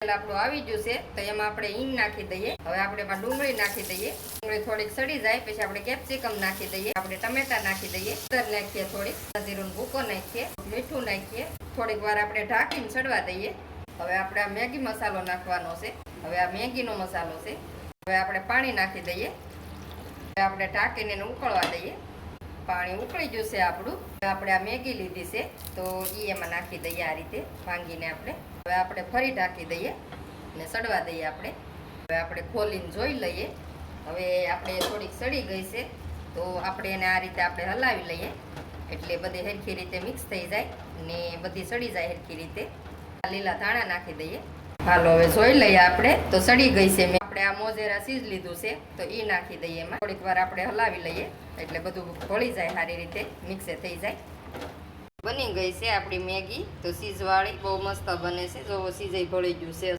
તેલ આપણું આવી ગયું છે તો એમાં આપણે હિંગ નાખી દઈએ। હવે આપણે એમાં ડુંગળી નાખી દઈએ। ડુંગળી થોડીક સડી જાય પછી આપણે કેપ્સિકમ નાખી દઈએ। આપણે ટમેટા નાખી દઈએ। હળદર નાખીએ, થોડીક જીરું ભૂકો નાખીએ, મીઠું નાખીએ, થોડીક વાર આપણે ઢાંકીને ચડવા દઈએ। હવે આપણે આ મેગી મસાલો નાખવાનો છે। હવે આ મેગીનો મસાલો છે। હવે આપણે પાણી નાખી દઈએ। હવે આપણે ઢાંકીને એને ઉકળવા દઈએ। પાણી ઉકળી ગયું છે આપણું। હવે આપણે આ મેગી લીધી છે તો એ એમાં નાખી દઈએ આ રીતે ભાંગીને આપણે। હવે આપણે ફરી ઢાંકી દઈએ ને સડવા દઈએ આપણે। હવે આપણે ખોલીને જોઈ લઈએ। હવે આપણે થોડીક સડી ગઈ છે તો આપણે એને આ રીતે આપણે હલાવી લઈએ એટલે બધી સરખી રીતે મિક્સ થઈ જાય ને બધી સડી જાય સરખી રીતે। લીલા ધાણા નાખી દઈએ। હાલો હવે જોઈ લઈએ આપણે તો સડી ગઈ છે। આપણે આ મોઝેરા ચીઝ લીધું છે તો એ નાખી દઈએ એમાં। થોડીક વાર આપણે હલાવી લઈએ એટલે બધું ભળી જાય, સારી રીતે મિક્સ થઈ જાય। બની ગઈ છે આપણી મેગી તો ચીઝ વાળી બહુ મસ્ત બને છે। જો ચીઝ ભળી ગયું છે।